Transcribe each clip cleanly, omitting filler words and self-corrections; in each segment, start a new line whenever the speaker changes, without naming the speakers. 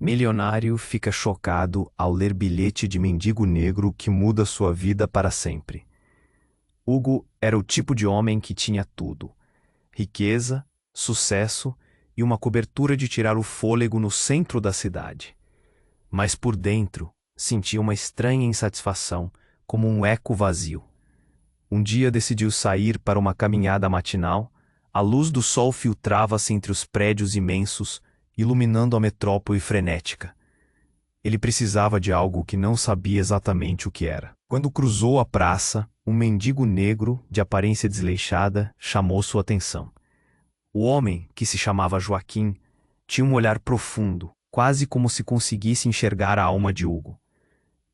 Milionário fica chocado ao ler bilhete de mendigo negro que muda sua vida para sempre. Hugo era o tipo de homem que tinha tudo: riqueza, sucesso e uma cobertura de tirar o fôlego no centro da cidade. Mas por dentro, sentia uma estranha insatisfação, como um eco vazio. Um dia decidiu sair para uma caminhada matinal. A luz do sol filtrava-se entre os prédios imensos, iluminando a metrópole frenética. Ele precisava de algo que não sabia exatamente o que era. Quando cruzou a praça, um mendigo negro, de aparência desleixada, chamou sua atenção. O homem, que se chamava Joaquim, tinha um olhar profundo, quase como se conseguisse enxergar a alma de Hugo.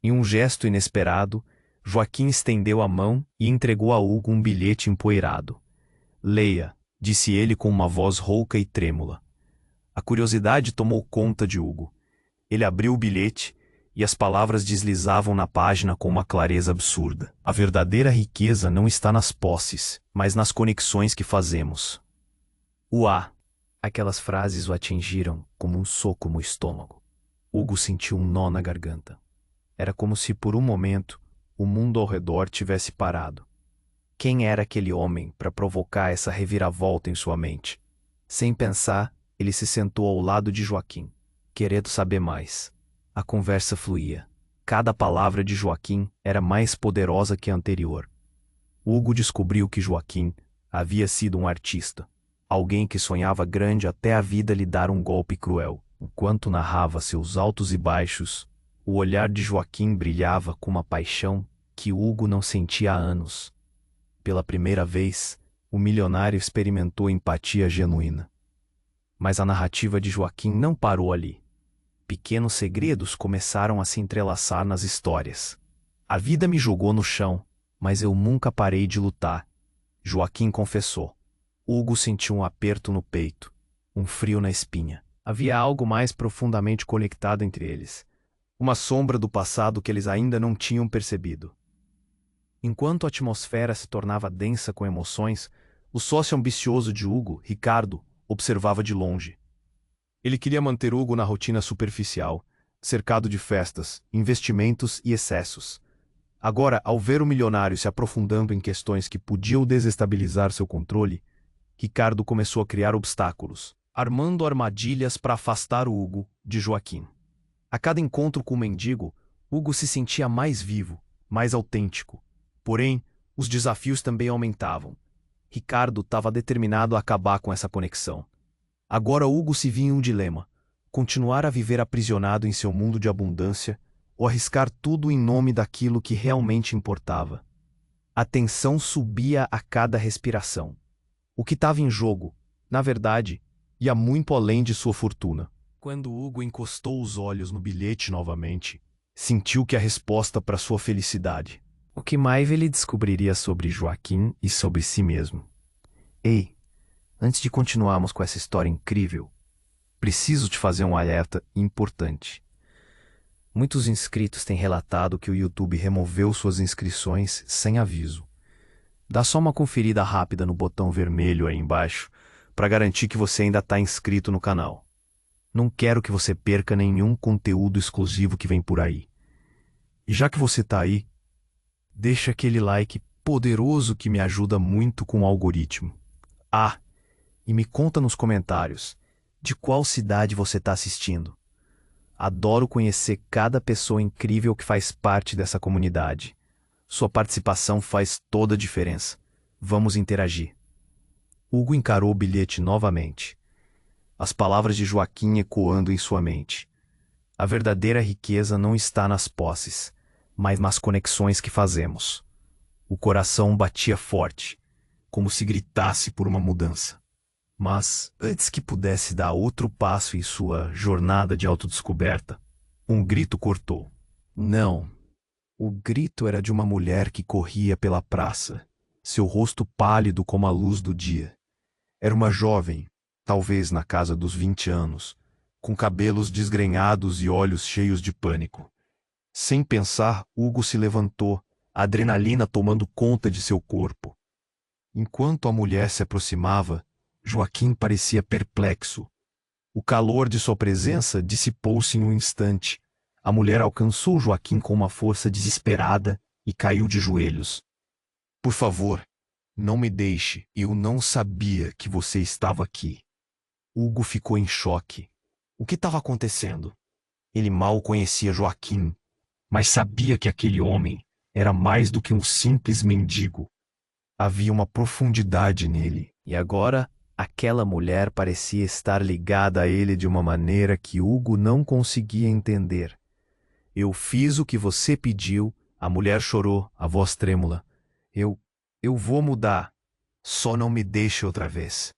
Em um gesto inesperado, Joaquim estendeu a mão e entregou a Hugo um bilhete empoeirado. "Leia", disse ele com uma voz rouca e trêmula. A curiosidade tomou conta de Hugo. Ele abriu o bilhete e as palavras deslizavam na página com uma clareza absurda. "A verdadeira riqueza não está nas posses, mas nas conexões que fazemos." Uá! Aquelas frases o atingiram como um soco no estômago. Hugo sentiu um nó na garganta. Era como se por um momento o mundo ao redor tivesse parado. Quem era aquele homem para provocar essa reviravolta em sua mente? Sem pensar, ele se sentou ao lado de Joaquim, querendo saber mais. A conversa fluía. Cada palavra de Joaquim era mais poderosa que a anterior. Hugo descobriu que Joaquim havia sido um artista, alguém que sonhava grande até a vida lhe dar um golpe cruel. Enquanto narrava seus altos e baixos, o olhar de Joaquim brilhava com uma paixão que Hugo não sentia há anos. Pela primeira vez, o milionário experimentou empatia genuína. Mas a narrativa de Joaquim não parou ali. Pequenos segredos começaram a se entrelaçar nas histórias. "A vida me jogou no chão, mas eu nunca parei de lutar", Joaquim confessou. Hugo sentiu um aperto no peito, um frio na espinha. Havia algo mais profundamente conectado entre eles. Uma sombra do passado que eles ainda não tinham percebido. Enquanto a atmosfera se tornava densa com emoções, o sócio ambicioso de Hugo, Ricardo, observava de longe. Ele queria manter Hugo na rotina superficial, cercado de festas, investimentos e excessos. Agora, ao ver o milionário se aprofundando em questões que podiam desestabilizar seu controle, Ricardo começou a criar obstáculos, armando armadilhas para afastar o Hugo de Joaquim. A cada encontro com o mendigo, Hugo se sentia mais vivo, mais autêntico. Porém, os desafios também aumentavam. Ricardo estava determinado a acabar com essa conexão. Agora Hugo se via em um dilema: continuar a viver aprisionado em seu mundo de abundância ou arriscar tudo em nome daquilo que realmente importava. A tensão subia a cada respiração. O que estava em jogo, na verdade, ia muito além de sua fortuna. Quando Hugo encostou os olhos no bilhete novamente, sentiu que a resposta para sua felicidade. O que mais ele descobriria sobre Joaquim e sobre si mesmo. Ei, antes de continuarmos com essa história incrível, preciso te fazer um alerta importante. Muitos inscritos têm relatado que o YouTube removeu suas inscrições sem aviso. Dá só uma conferida rápida no botão vermelho aí embaixo para garantir que você ainda está inscrito no canal. Não quero que você perca nenhum conteúdo exclusivo que vem por aí. E já que você está aí, deixa aquele like poderoso que me ajuda muito com o algoritmo. Ah, e me conta nos comentários de qual cidade você está assistindo. Adoro conhecer cada pessoa incrível que faz parte dessa comunidade. Sua participação faz toda a diferença. Vamos interagir. Hugo encarou o bilhete novamente. As palavras de Joaquim ecoando em sua mente. A verdadeira riqueza não está nas posses, mas nas conexões que fazemos. O coração batia forte, como se gritasse por uma mudança. Mas, antes que pudesse dar outro passo em sua jornada de autodescoberta, um grito cortou. Não. O grito era de uma mulher que corria pela praça, seu rosto pálido como a luz do dia. Era uma jovem, talvez na casa dos 20 anos, com cabelos desgrenhados e olhos cheios de pânico. Sem pensar, Hugo se levantou, a adrenalina tomando conta de seu corpo. Enquanto a mulher se aproximava, Joaquim parecia perplexo. O calor de sua presença dissipou-se em um instante. A mulher alcançou Joaquim com uma força desesperada e caiu de joelhos. Por favor, não me deixe. Eu não sabia que você estava aqui. Hugo ficou em choque. O que estava acontecendo? Ele mal conhecia Joaquim, mas sabia que aquele homem era mais do que um simples mendigo. Havia uma profundidade nele, e agora aquela mulher parecia estar ligada a ele de uma maneira que Hugo não conseguia entender. Eu fiz o que você pediu, a mulher chorou, a voz trêmula. Eu vou mudar, só não me deixe outra vez.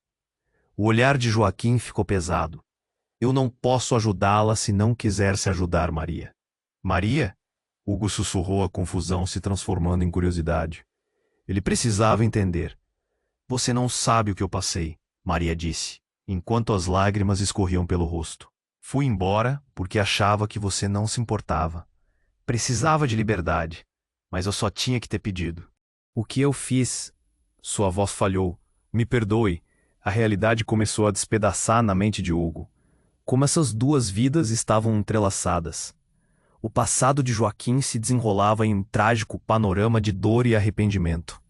O olhar de Joaquim ficou pesado. Eu não posso ajudá-la se não quiser se ajudar, Maria. Maria? Hugo sussurrou, a confusão se transformando em curiosidade. Ele precisava entender. Você não sabe o que eu passei, Maria disse, enquanto as lágrimas escorriam pelo rosto. Fui embora porque achava que você não se importava. Precisava de liberdade, mas eu só tinha que ter pedido. O que eu fiz? Sua voz falhou. Me perdoe. A realidade começou a despedaçar na mente de Hugo. Como essas duas vidas estavam entrelaçadas. O passado de Joaquim se desenrolava em um trágico panorama de dor e arrependimento.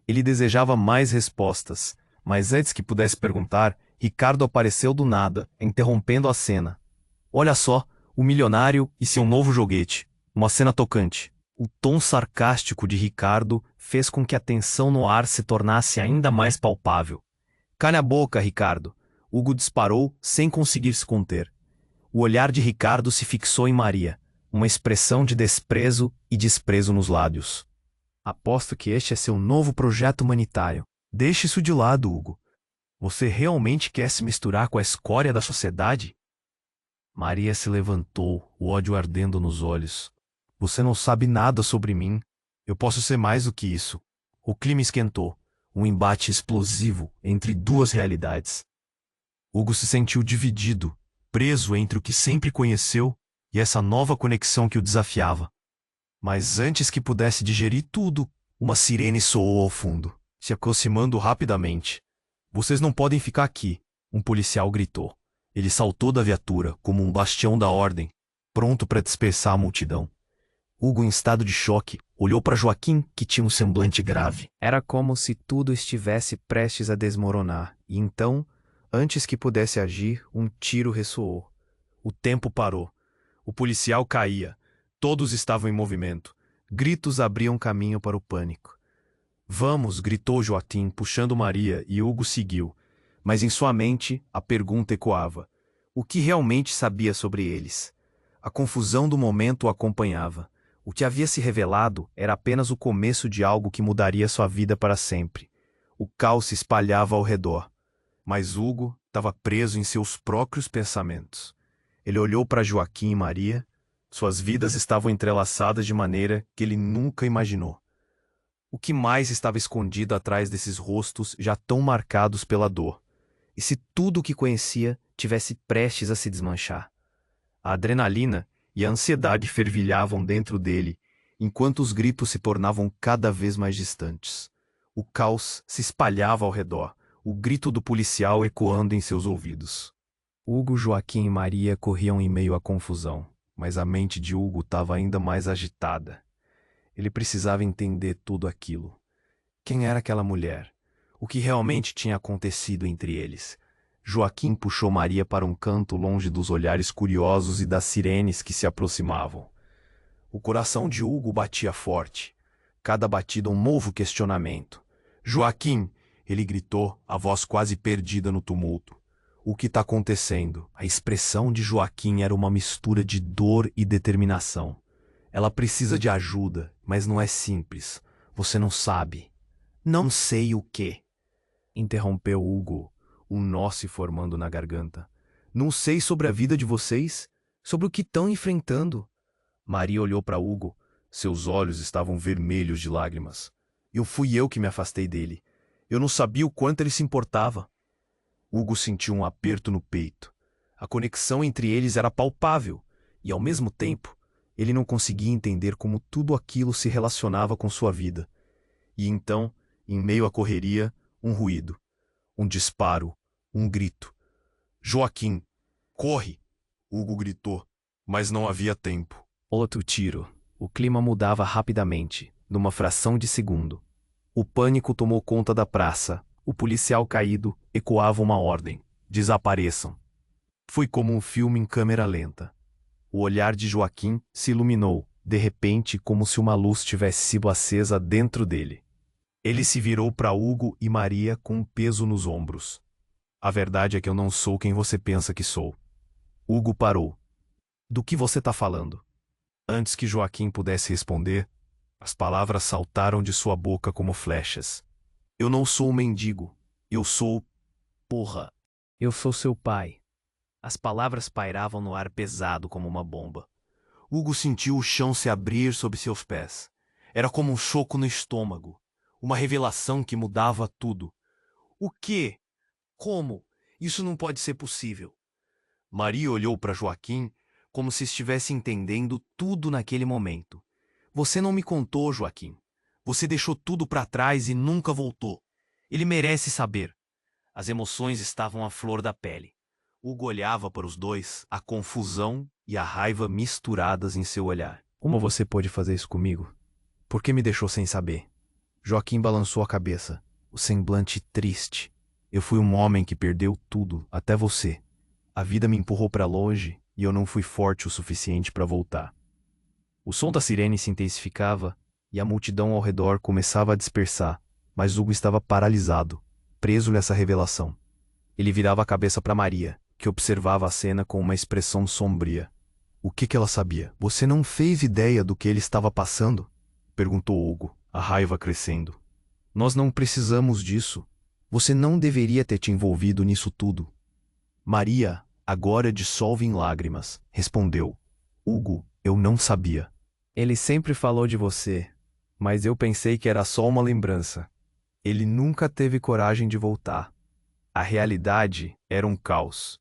Ele desejava mais respostas, mas antes que pudesse perguntar, Ricardo apareceu do nada, interrompendo a cena. Olha só, o milionário e seu novo joguete. Uma cena tocante. O tom sarcástico de Ricardo fez com que a tensão no ar se tornasse ainda mais palpável. Calha a boca, Ricardo. Hugo disparou sem conseguir se conter. O olhar de Ricardo se fixou em Maria, uma expressão de desprezo nos lábios. Aposto que este é seu novo projeto humanitário. Deixe isso de lado, Hugo. Você realmente quer se misturar com a escória da sociedade? Maria se levantou, o ódio ardendo nos olhos. Você não sabe nada sobre mim. Eu posso ser mais do que isso. O clima esquentou, um embate explosivo entre duas realidades. Hugo se sentiu dividido, preso entre o que sempre conheceu e essa nova conexão que o desafiava. Mas antes que pudesse digerir tudo, uma sirene soou ao fundo, se aproximando rapidamente. Vocês não podem ficar aqui, um policial gritou. Ele saltou da viatura como um bastião da ordem, pronto para dispersar a multidão. Hugo, em estado de choque, olhou para Joaquim, que tinha um semblante grave. Era como se tudo estivesse prestes a desmoronar, e então, antes que pudesse agir, um tiro ressoou. O tempo parou. O policial caía. Todos estavam em movimento. Gritos abriam caminho para o pânico. Vamos, gritou Joaquim, puxando Maria, e Hugo seguiu. Mas em sua mente, a pergunta ecoava. O que realmente sabia sobre eles? A confusão do momento o acompanhava. O que havia se revelado era apenas o começo de algo que mudaria sua vida para sempre. O caos se espalhava ao redor. Mas Hugo estava preso em seus próprios pensamentos. Ele olhou para Joaquim e Maria. Suas vidas estavam entrelaçadas de maneira que ele nunca imaginou. O que mais estava escondido atrás desses rostos já tão marcados pela dor? E se tudo o que conhecia tivesse prestes a se desmanchar? A adrenalina e a ansiedade fervilhavam dentro dele, enquanto os gritos se tornavam cada vez mais distantes. O caos se espalhava ao redor, o grito do policial ecoando em seus ouvidos. Hugo, Joaquim e Maria corriam em meio à confusão, mas a mente de Hugo estava ainda mais agitada. Ele precisava entender tudo aquilo. Quem era aquela mulher? O que realmente tinha acontecido entre eles? Joaquim puxou Maria para um canto longe dos olhares curiosos e das sirenes que se aproximavam. O coração de Hugo batia forte. Cada batida um novo questionamento. Joaquim! Ele gritou, a voz quase perdida no tumulto. O que está acontecendo? A expressão de Joaquim era uma mistura de dor e determinação. Ela precisa de ajuda, mas não é simples. Você não sabe. Não sei o quê? Interrompeu Hugo, um nó se formando na garganta. Não sei sobre a vida de vocês, sobre o que estão enfrentando. Maria olhou para Hugo. Seus olhos estavam vermelhos de lágrimas. Fui eu que me afastei dele. Eu não sabia o quanto ele se importava. Hugo sentiu um aperto no peito. A conexão entre eles era palpável, e ao mesmo tempo, ele não conseguia entender como tudo aquilo se relacionava com sua vida. E então, em meio à correria, um ruído. Um disparo. Um grito. Joaquim!
Corre! Hugo gritou, mas não havia tempo.
Outro tiro. O clima mudava rapidamente, numa fração de segundo. O pânico tomou conta da praça. O policial caído ecoava uma ordem: desapareçam. Foi como um filme em câmera lenta. O olhar de Joaquim se iluminou, de repente, como se uma luz tivesse sido acesa dentro dele. Ele se virou para Hugo e Maria com um peso nos ombros. A verdade é que eu não sou quem você pensa que sou. Hugo parou. Do que você está falando? Antes que Joaquim pudesse responder, as palavras saltaram de sua boca como flechas. Eu não sou um mendigo. Eu sou... Porra. Eu sou seu pai. As palavras pairavam no ar pesado como uma bomba.
Hugo sentiu o chão se abrir sob seus pés. Era como um soco no estômago. Uma revelação que mudava tudo.
O quê? Como? Isso não pode ser possível.
Maria olhou para Joaquim como se estivesse entendendo tudo naquele momento.
Você não me contou, Joaquim. Você deixou tudo para trás e nunca voltou. Ele merece saber. As emoções estavam à flor da pele.
Hugo olhava para os dois, a confusão e a raiva misturadas em seu olhar.
Como você pôde fazer isso comigo? Por que me deixou sem saber? Joaquim balançou a cabeça, o semblante triste. Eu fui um homem que perdeu tudo, até você. A vida me empurrou para longe e eu não fui forte o suficiente para voltar. O som da sirene se intensificava e a multidão ao redor começava a dispersar, mas Hugo estava paralisado, preso nessa revelação. Ele virava a cabeça para Maria, que observava a cena com uma expressão sombria. O que ela sabia? Você não fez ideia do que ele estava passando? Perguntou Hugo, a raiva crescendo. Nós não precisamos disso. Você não deveria ter te envolvido nisso tudo. Maria, agora dissolve em lágrimas, respondeu. Hugo, eu não sabia. Ele sempre falou de você, mas eu pensei que era só uma lembrança. Ele nunca teve coragem de voltar. A realidade era um caos.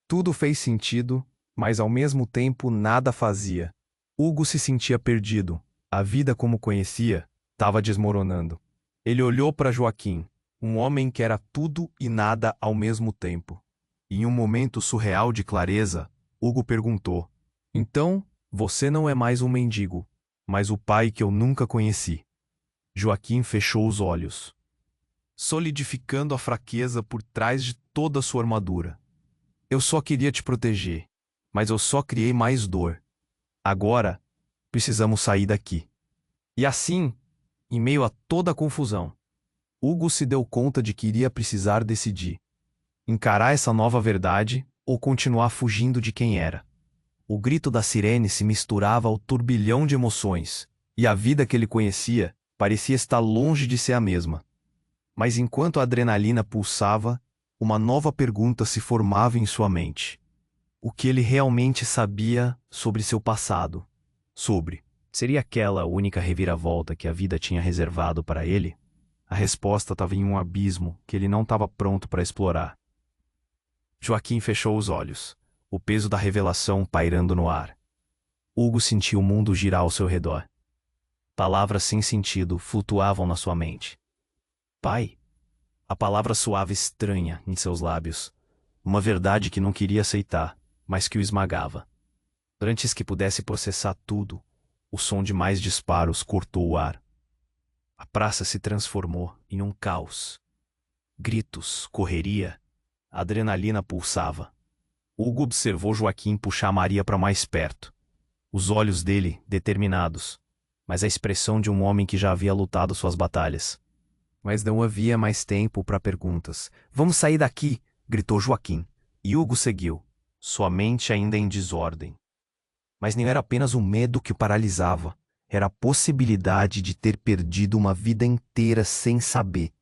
Tudo fez sentido, mas ao mesmo tempo nada fazia. Hugo se sentia perdido. A vida como conhecia estava desmoronando. Ele olhou para Joaquim, um homem que era tudo e nada ao mesmo tempo. E em um momento surreal de clareza, Hugo perguntou: Então, você não é mais um mendigo, mas o pai que eu nunca conheci. Joaquim fechou os olhos, solidificando a fraqueza por trás de toda sua armadura. Eu só queria te proteger, mas eu só criei mais dor. Agora, precisamos sair daqui. E assim, em meio a toda a confusão, Hugo se deu conta de que iria precisar decidir: encarar essa nova verdade ou continuar fugindo de quem era. O grito da sirene se misturava ao turbilhão de emoções, e a vida que ele conhecia parecia estar longe de ser a mesma. Mas enquanto a adrenalina pulsava, uma nova pergunta se formava em sua mente. O que ele realmente sabia sobre seu passado? Seria aquela a única reviravolta que a vida tinha reservado para ele? A resposta estava em um abismo que ele não estava pronto para explorar. Joaquim fechou os olhos, o peso da revelação pairando no ar. Hugo sentiu o mundo girar ao seu redor. Palavras sem sentido flutuavam na sua mente. Pai? A palavra soava estranha em seus lábios. Uma verdade que não queria aceitar, mas que o esmagava. Antes que pudesse processar tudo, o som de mais disparos cortou o ar. A praça se transformou em um caos. Gritos, correria, a adrenalina pulsava. Hugo observou Joaquim puxar Maria para mais perto. Os olhos dele, determinados, mas a expressão de um homem que já havia lutado suas batalhas. Mas não havia mais tempo para perguntas. Vamos sair daqui! Gritou Joaquim. E Hugo seguiu, sua mente ainda em desordem. Mas nem era apenas o medo que o paralisava. Era a possibilidade de ter perdido uma vida inteira sem saber.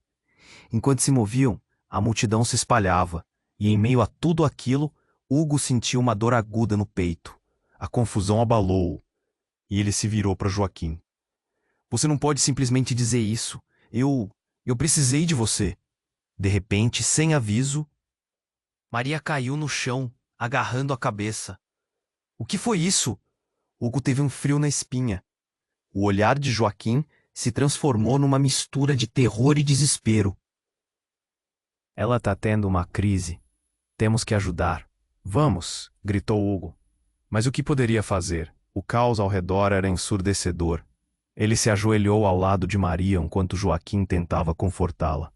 Enquanto se moviam, a multidão se espalhava, e em meio a tudo aquilo, Hugo sentiu uma dor aguda no peito. A confusão abalou-o, e ele se virou para Joaquim. Você não pode simplesmente dizer isso. Eu precisei de você. De repente, sem aviso, Maria caiu no chão, agarrando a cabeça. O que foi isso? Hugo teve um frio na espinha. O olhar de Joaquim se transformou numa mistura de terror e desespero. Ela está tendo uma crise. Temos que ajudar. Vamos, gritou Hugo. Mas o que poderia fazer? O caos ao redor era ensurdecedor. Ele se ajoelhou ao lado de Maria enquanto Joaquim tentava confortá-la.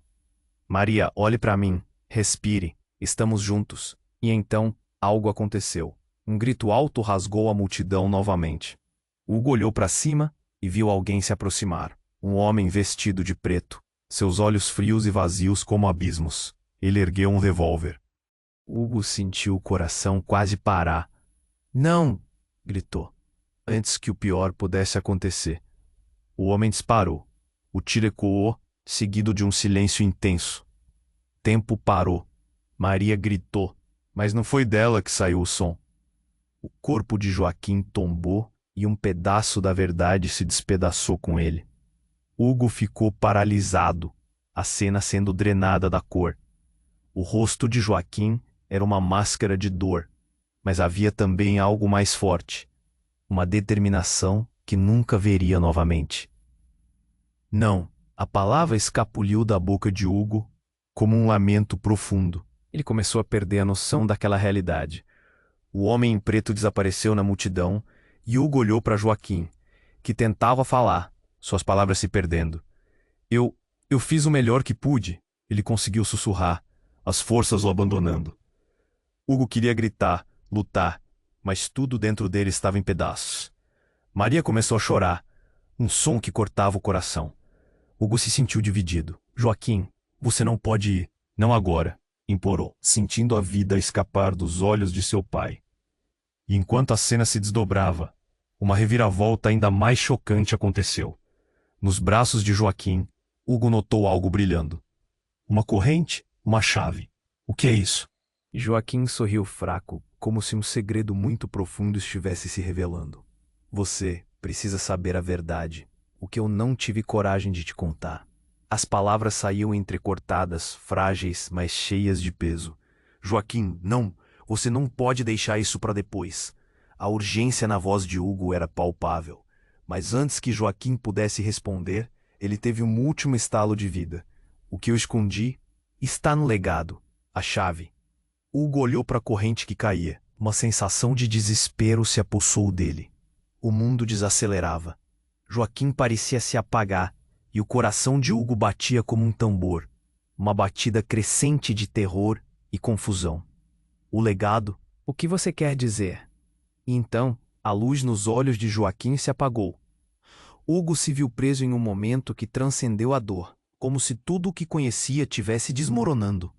Maria, olhe para mim, respire, estamos juntos. E então, algo aconteceu. Um grito alto rasgou a multidão novamente. Hugo olhou para cima e viu alguém se aproximar. Um homem vestido de preto, seus olhos frios e vazios como abismos. Ele ergueu um revólver. Hugo sentiu o coração quase parar. Não! Gritou, antes que o pior pudesse acontecer. O homem disparou. O tiro ecoou, seguido de um silêncio intenso. Tempo parou. Maria gritou, mas não foi dela que saiu o som. O corpo de Joaquim tombou e um pedaço da verdade se despedaçou com ele. Hugo ficou paralisado, a cena sendo drenada da cor. O rosto de Joaquim era uma máscara de dor, mas havia também algo mais forte, uma determinação que nunca veria novamente. Não, a palavra escapuliu da boca de Hugo como um lamento profundo. Ele começou a perder a noção daquela realidade. O homem em preto desapareceu na multidão e Hugo olhou para Joaquim, que tentava falar, suas palavras se perdendo. Eu fiz o melhor que pude, ele conseguiu sussurrar, as forças o abandonando. Hugo queria gritar, lutar, mas tudo dentro dele estava em pedaços. Maria começou a chorar, um som que cortava o coração. Hugo se sentiu dividido. Joaquim, você não pode ir, não agora, implorou, sentindo a vida escapar dos olhos de seu pai. E enquanto a cena se desdobrava, uma reviravolta ainda mais chocante aconteceu. Nos braços de Joaquim, Hugo notou algo brilhando. Uma corrente, uma chave. O que é isso? Joaquim sorriu fraco, como se um segredo muito profundo estivesse se revelando. Você precisa saber a verdade, o que eu não tive coragem de te contar. As palavras saíam entrecortadas, frágeis, mas cheias de peso. Joaquim, não, você não pode deixar isso para depois. A urgência na voz de Hugo era palpável. Mas antes que Joaquim pudesse responder, ele teve um último estalo de vida. O que eu escondi está no legado, a chave. Hugo olhou para a corrente que caía. Uma sensação de desespero se apossou dele. O mundo desacelerava. Joaquim parecia se apagar, e o coração de Hugo batia como um tambor, uma batida crescente de terror e confusão. O legado? O que você quer dizer? E então, a luz nos olhos de Joaquim se apagou. Hugo se viu preso em um momento que transcendeu a dor, como se tudo o que conhecia tivesse desmoronando.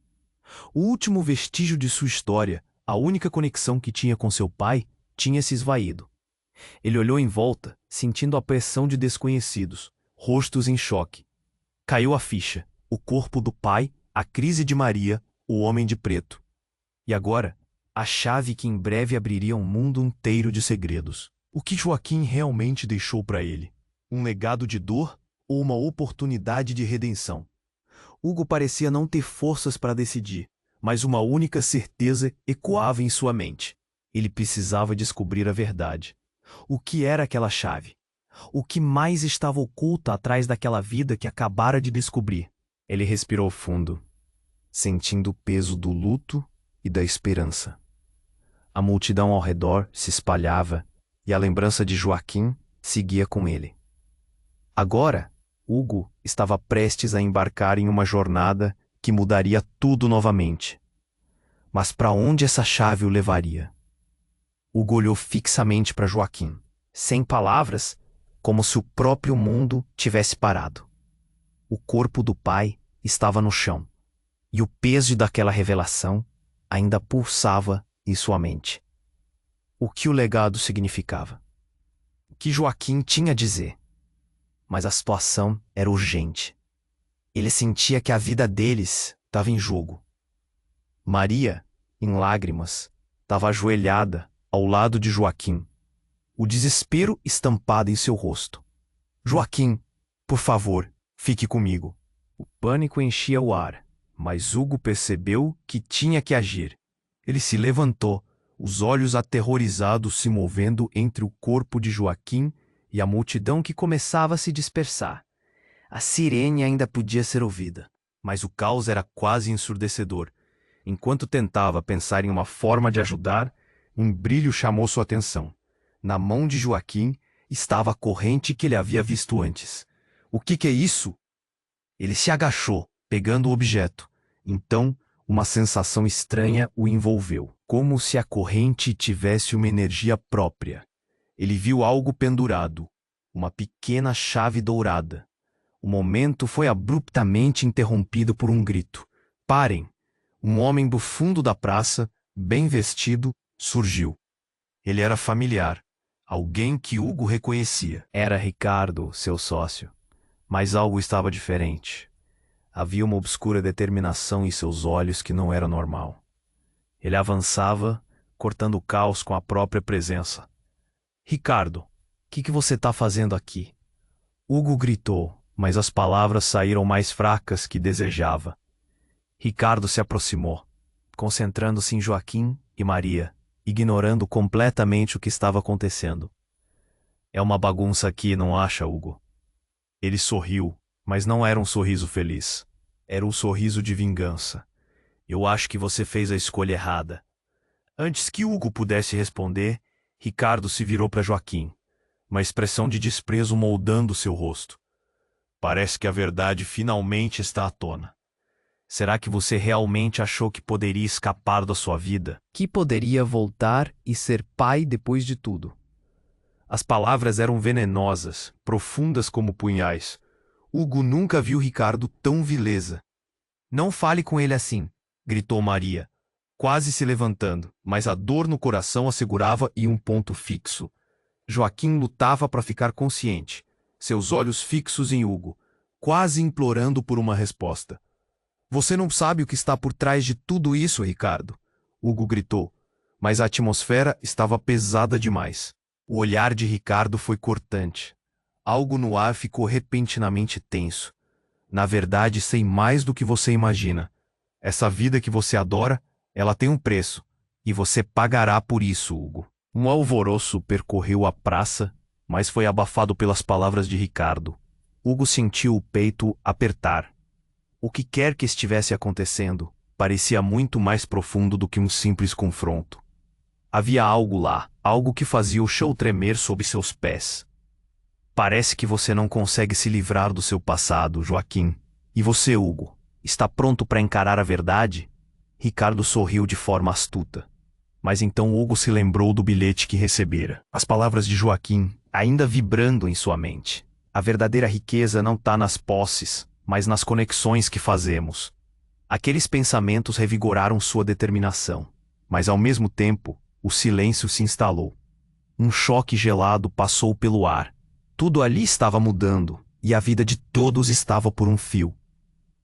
O último vestígio de sua história, a única conexão que tinha com seu pai, tinha se esvaído. Ele olhou em volta, sentindo a pressão de desconhecidos, rostos em choque. Caiu a ficha, o corpo do pai, a crise de Maria, o homem de preto. E agora, a chave que em breve abriria um mundo inteiro de segredos. O que Joaquim realmente deixou para ele? Um legado de dor ou uma oportunidade de redenção? Hugo parecia não ter forças para decidir, mas uma única certeza ecoava em sua mente. Ele precisava descobrir a verdade. O que era aquela chave? O que mais estava oculto atrás daquela vida que acabara de descobrir? Ele respirou fundo, sentindo o peso do luto e da esperança. A multidão ao redor se espalhava e a lembrança de Joaquim seguia com ele. Agora, Hugo estava prestes a embarcar em uma jornada que mudaria tudo novamente. Mas para onde essa chave o levaria? Hugo olhou fixamente para Joaquim, sem palavras, como se o próprio mundo tivesse parado. O corpo do pai estava no chão, e o peso daquela revelação ainda pulsava em sua mente. O que o legado significava? O que Joaquim tinha a dizer? Mas a situação era urgente. Ele sentia que a vida deles estava em jogo. Maria, em lágrimas, estava ajoelhada ao lado de Joaquim, o desespero estampado em seu rosto. Joaquim, por favor, fique comigo. O pânico enchia o ar, mas Hugo percebeu que tinha que agir. Ele se levantou, os olhos aterrorizados se movendo entre o corpo de Joaquim e a multidão que começava a se dispersar. A sirene ainda podia ser ouvida, mas o caos era quase ensurdecedor. Enquanto tentava pensar em uma forma de ajudar, um brilho chamou sua atenção. Na mão de Joaquim estava a corrente que ele havia visto antes. O que é isso? Ele se agachou, pegando o objeto. Então, uma sensação estranha o envolveu, como se a corrente tivesse uma energia própria. Ele viu algo pendurado, uma pequena chave dourada. O momento foi abruptamente interrompido por um grito. Parem! Um homem do fundo da praça, bem vestido, surgiu. Ele era familiar, alguém que Hugo reconhecia. Era Ricardo, seu sócio. Mas algo estava diferente. Havia uma obscura determinação em seus olhos que não era normal. Ele avançava, cortando o caos com a própria presença. Ricardo, o que você está fazendo aqui? Hugo gritou, mas as palavras saíram mais fracas que desejava. Ricardo se aproximou, concentrando-se em Joaquim e Maria, ignorando completamente o que estava acontecendo. É uma bagunça aqui, não acha, Hugo? Ele sorriu, mas não era um sorriso feliz. Era um sorriso de vingança. Eu acho que você fez a escolha errada. Antes que Hugo pudesse responder, Ricardo se virou para Joaquim, uma expressão de desprezo moldando seu rosto. Parece que a verdade finalmente está à tona. Será que você realmente achou que poderia escapar da sua vida? Que poderia voltar e ser pai depois de tudo? As palavras eram venenosas, profundas como punhais. Hugo nunca viu Ricardo tão vileza. Não fale com ele assim, gritou Maria, quase se levantando, mas a dor no coração a segurava em um ponto fixo. Joaquim lutava para ficar consciente, seus olhos fixos em Hugo, quase implorando por uma resposta. Você não sabe o que está por trás de tudo isso, Ricardo, Hugo gritou, mas a atmosfera estava pesada demais. O olhar de Ricardo foi cortante. Algo no ar ficou repentinamente tenso. Na verdade, sei mais do que você imagina. Essa vida que você adora, ela tem um preço, e você pagará por isso, Hugo. Um alvoroço percorreu a praça, mas foi abafado pelas palavras de Ricardo. Hugo sentiu o peito apertar. O que quer que estivesse acontecendo parecia muito mais profundo do que um simples confronto. Havia algo lá, algo que fazia o chão tremer sob seus pés. Parece que você não consegue se livrar do seu passado, Joaquim. E você, Hugo, está pronto para encarar a verdade? Ricardo sorriu de forma astuta. Mas então Hugo se lembrou do bilhete que recebera. As palavras de Joaquim, ainda vibrando em sua mente. A verdadeira riqueza não está nas posses, mas nas conexões que fazemos. Aqueles pensamentos revigoraram sua determinação, mas ao mesmo tempo, o silêncio se instalou. Um choque gelado passou pelo ar. Tudo ali estava mudando, e a vida de todos estava por um fio.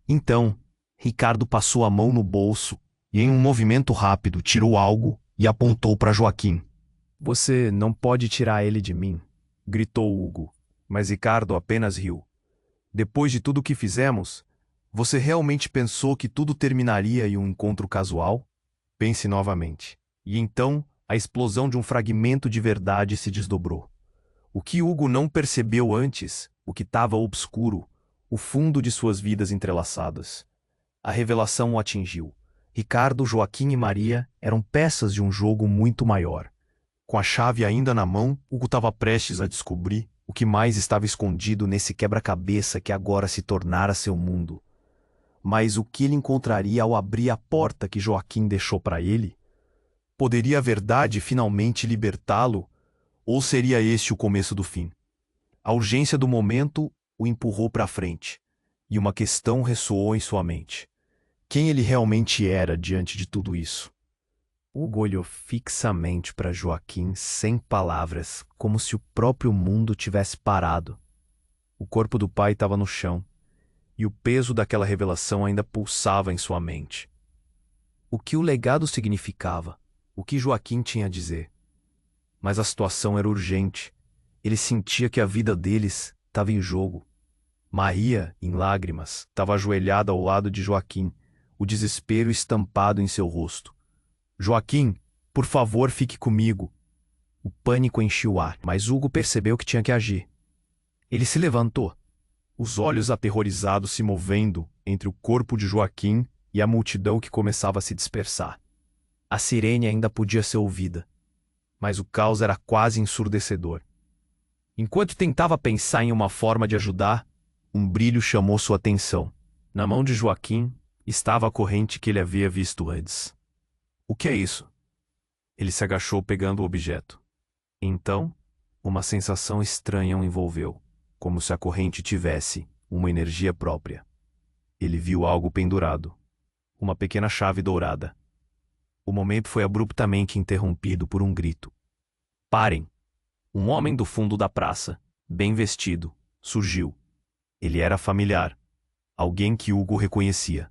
Então, Ricardo passou a mão no bolso, e em um movimento rápido tirou algo e apontou para Joaquim. Você não pode tirar ele de mim, gritou Hugo, mas Ricardo apenas riu. Depois de tudo o que fizemos, você realmente pensou que tudo terminaria em um encontro casual? Pense novamente. E então, a explosão de um fragmento de verdade se desdobrou. O que Hugo não percebeu antes, o que estava obscuro, o fundo de suas vidas entrelaçadas. A revelação o atingiu. Ricardo, Joaquim e Maria eram peças de um jogo muito maior. Com a chave ainda na mão, Hugo estava prestes a descobrir o que mais estava escondido nesse quebra-cabeça que agora se tornara seu mundo. Mas o que ele encontraria ao abrir a porta que Joaquim deixou para ele? Poderia a verdade finalmente libertá-lo? Ou seria este o começo do fim? A urgência do momento o empurrou para frente, e uma questão ressoou em sua mente. Quem ele realmente era diante de tudo isso? Hugo olhou fixamente para Joaquim sem palavras, como se o próprio mundo tivesse parado. O corpo do pai estava no chão, e o peso daquela revelação ainda pulsava em sua mente. O que o legado significava? O que Joaquim tinha a dizer? Mas a situação era urgente. Ele sentia que a vida deles estava em jogo. Maria, em lágrimas, estava ajoelhada ao lado de Joaquim, o desespero estampado em seu rosto. Joaquim, por favor, fique comigo. O pânico encheu o ar, mas Hugo percebeu que tinha que agir. Ele se levantou, os olhos aterrorizados se movendo entre o corpo de Joaquim e a multidão que começava a se dispersar. A sirene ainda podia ser ouvida, mas o caos era quase ensurdecedor. Enquanto tentava pensar em uma forma de ajudar, um brilho chamou sua atenção. Na mão de Joaquim estava a corrente que ele havia visto antes. O que é isso? Ele se agachou pegando o objeto. Então, uma sensação estranha o envolveu, como se a corrente tivesse uma energia própria. Ele viu algo pendurado. Uma pequena chave dourada. O momento foi abruptamente interrompido por um grito. Parem! Um homem do fundo da praça, bem vestido, surgiu. Ele era familiar. Alguém que Hugo reconhecia.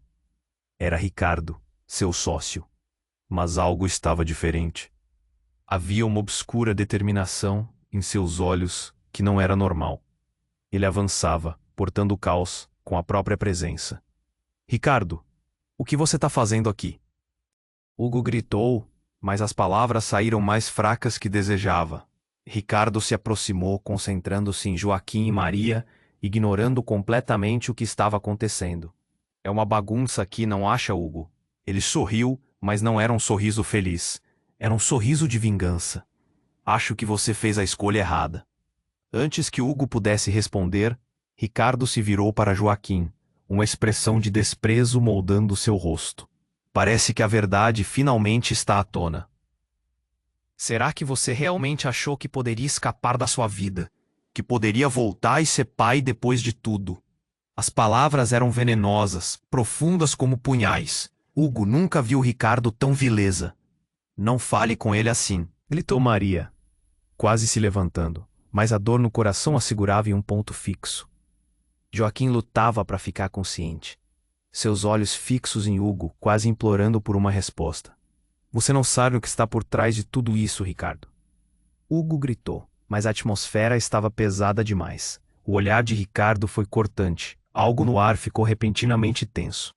Era Ricardo, seu sócio. Mas algo estava diferente. Havia uma obscura determinação em seus olhos que não era normal. Ele avançava, portando o caos com a própria presença. Ricardo, o que você está fazendo aqui? Hugo gritou, mas as palavras saíram mais fracas que desejava. Ricardo se aproximou, concentrando-se em Joaquim e Maria, ignorando completamente o que estava acontecendo. É uma bagunça aqui, não acha, Hugo? Ele sorriu, mas não era um sorriso feliz. Era um sorriso de vingança. Acho que você fez a escolha errada. Antes que Hugo pudesse responder, Ricardo se virou para Joaquim, uma expressão de desprezo moldando seu rosto. Parece que a verdade finalmente está à tona. Será que você realmente achou que poderia escapar da sua vida? Que poderia voltar e ser pai depois de tudo? As palavras eram venenosas, profundas como punhais. Hugo nunca viu Ricardo tão vileza. Não fale com ele assim, gritou Maria, quase se levantando, mas a dor no coração a segurava em um ponto fixo. Joaquim lutava para ficar consciente. Seus olhos fixos em Hugo, quase implorando por uma resposta. Você não sabe o que está por trás de tudo isso, Ricardo. Hugo gritou, mas a atmosfera estava pesada demais. O olhar de Ricardo foi cortante. Algo no ar ficou repentinamente tenso.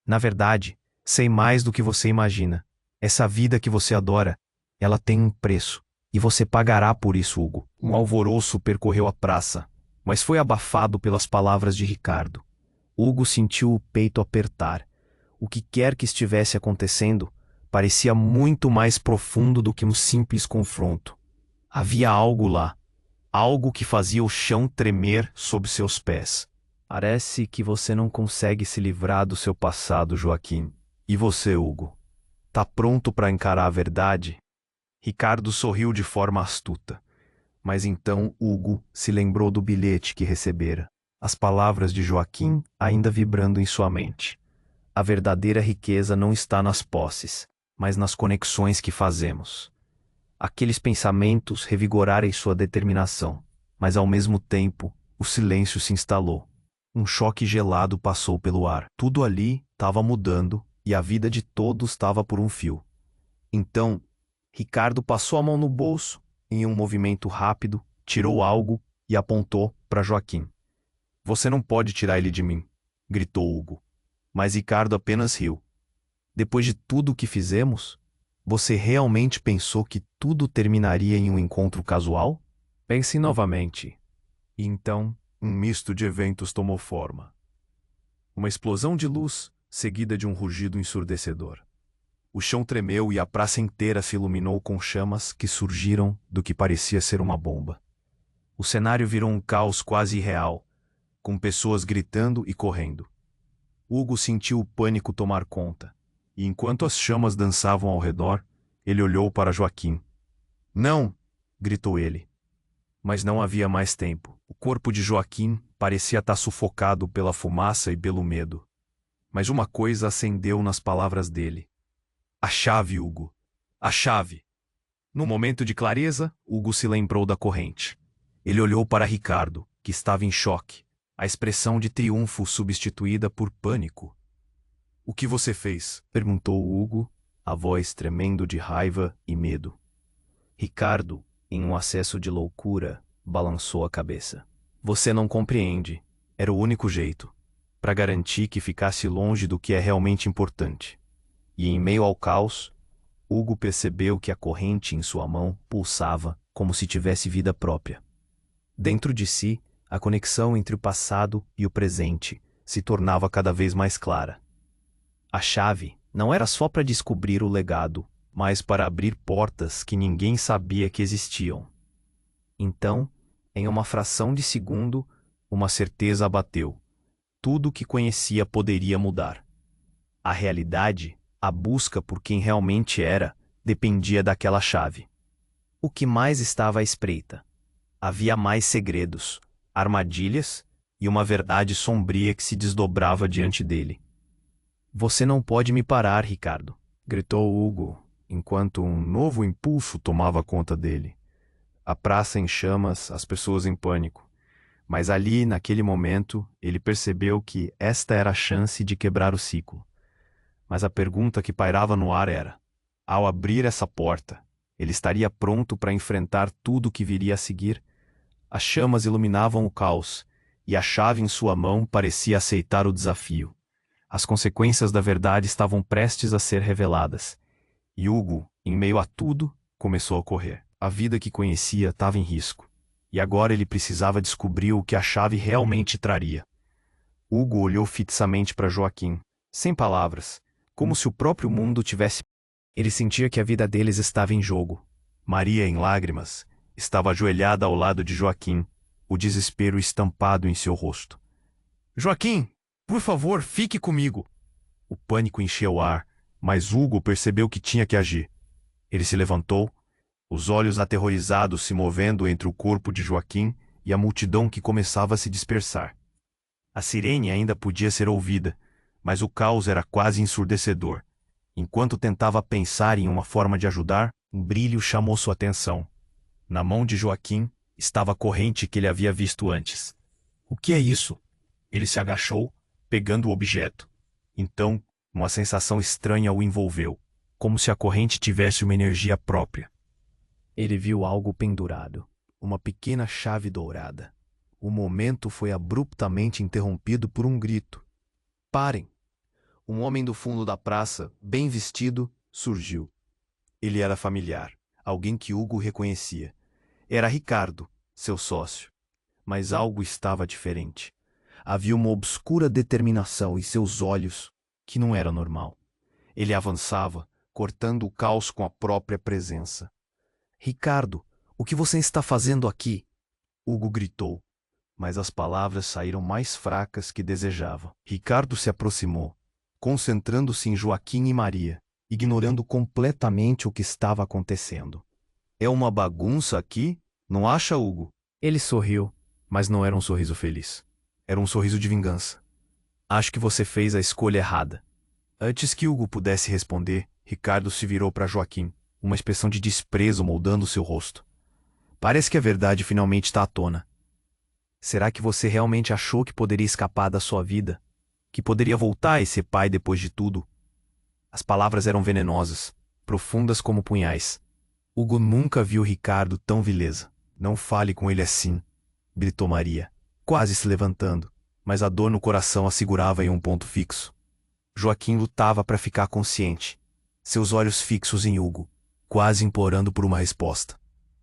Na verdade, sei mais do que você imagina. Essa vida que você adora, ela tem um preço. E você pagará por isso, Hugo. Um alvoroço percorreu a praça, mas foi abafado pelas palavras de Ricardo. Hugo sentiu o peito apertar. O que quer que estivesse acontecendo parecia muito mais profundo do que um simples confronto. Havia algo lá, algo que fazia o chão tremer sob seus pés. Parece que você não consegue se livrar do seu passado, Joaquim. E você, Hugo? Tá pronto para encarar a verdade? Ricardo sorriu de forma astuta. Mas então Hugo se lembrou do bilhete que recebera. As palavras de Joaquim ainda vibrando em sua mente. A verdadeira riqueza não está nas posses, mas nas conexões que fazemos. Aqueles pensamentos revigoraram sua determinação, mas ao mesmo tempo, o silêncio se instalou. Um choque gelado passou pelo ar. Tudo ali estava mudando e a vida de todos estava por um fio. Então, Ricardo passou a mão no bolso, em um movimento rápido, tirou algo e apontou para Joaquim. Você não pode tirar ele de mim, gritou Hugo. Mas Ricardo apenas riu. Depois de tudo o que fizemos, você realmente pensou que tudo terminaria em um encontro casual? Pense novamente. E então, um misto de eventos tomou forma. Uma explosão de luz, seguida de um rugido ensurdecedor. O chão tremeu e a praça inteira se iluminou com chamas que surgiram do que parecia ser uma bomba. O cenário virou um caos quase irreal, com pessoas gritando e correndo. Hugo sentiu o pânico tomar conta, e enquanto as chamas dançavam ao redor, ele olhou para Joaquim. Não! Gritou ele. Mas não havia mais tempo. O corpo de Joaquim parecia estar sufocado pela fumaça e pelo medo. Mas uma coisa acendeu nas palavras dele. A chave, Hugo. A chave. No momento de clareza, Hugo se lembrou da corrente. Ele olhou para Ricardo, que estava em choque. A expressão de triunfo substituída por pânico. O que você fez? Perguntou Hugo, a voz tremendo de raiva e medo. Ricardo, em um acesso de loucura, balançou a cabeça. Você não compreende. Era o único jeito. Para garantir que ficasse longe do que é realmente importante. E em meio ao caos, Hugo percebeu que a corrente em sua mão pulsava como se tivesse vida própria. Dentro de si, a conexão entre o passado e o presente se tornava cada vez mais clara. A chave não era só para descobrir o legado, mas para abrir portas que ninguém sabia que existiam. Então, em uma fração de segundo, uma certeza abateu. Tudo o que conhecia poderia mudar. A realidade, a busca por quem realmente era, dependia daquela chave. O que mais estava à espreita? Havia mais segredos, armadilhas e uma verdade sombria que se desdobrava diante dele. Você não pode me parar, Ricardo, gritou Hugo, enquanto um novo impulso tomava conta dele. A praça em chamas, as pessoas em pânico. Mas ali, naquele momento, ele percebeu que esta era a chance de quebrar o ciclo. Mas a pergunta que pairava no ar era: ao abrir essa porta, ele estaria pronto para enfrentar tudo o que viria a seguir? As chamas iluminavam o caos, e a chave em sua mão parecia aceitar o desafio. As consequências da verdade estavam prestes a ser reveladas. E Hugo, em meio a tudo, começou a correr. A vida que conhecia estava em risco. E agora ele precisava descobrir o que a chave realmente traria. Hugo olhou fixamente para Joaquim, sem palavras, como se o próprio mundo tivesse. Ele sentia que a vida deles estava em jogo. Maria, em lágrimas, estava ajoelhada ao lado de Joaquim, o desespero estampado em seu rosto. Joaquim, por favor, fique comigo! O pânico encheu o ar, mas Hugo percebeu que tinha que agir. Ele se levantou, os olhos aterrorizados se movendo entre o corpo de Joaquim e a multidão que começava a se dispersar. A sirene ainda podia ser ouvida, mas o caos era quase ensurdecedor. Enquanto tentava pensar em uma forma de ajudar, um brilho chamou sua atenção. Na mão de Joaquim estava a corrente que ele havia visto antes. O que é isso? Ele se agachou, pegando o objeto. Então, uma sensação estranha o envolveu, como se a corrente tivesse uma energia própria. Ele viu algo pendurado, uma pequena chave dourada. O momento foi abruptamente interrompido por um grito. Parem! Um homem do fundo da praça, bem vestido, surgiu. Ele era familiar, alguém que Hugo reconhecia. Era Ricardo, seu sócio. Mas algo estava diferente. Havia uma obscura determinação em seus olhos que não era normal. Ele avançava, cortando o caos com a própria presença. Ricardo, o que você está fazendo aqui? Hugo gritou, mas as palavras saíram mais fracas que desejava. Ricardo se aproximou, concentrando-se em Joaquim e Maria, ignorando completamente o que estava acontecendo. É uma bagunça aqui, não acha, Hugo? Ele sorriu, mas não era um sorriso feliz. Era um sorriso de vingança. Acho que você fez a escolha errada. Antes que Hugo pudesse responder, Ricardo se virou para Joaquim, uma expressão de desprezo moldando seu rosto. Parece que a verdade finalmente está à tona. Será que você realmente achou que poderia escapar da sua vida? Que poderia voltar e ser pai depois de tudo? As palavras eram venenosas, profundas como punhais. Hugo nunca viu Ricardo tão vileza. Não fale com ele assim, gritou Maria, quase se levantando, mas a dor no coração a segurava em um ponto fixo. Joaquim lutava para ficar consciente, seus olhos fixos em Hugo, quase implorando por uma resposta.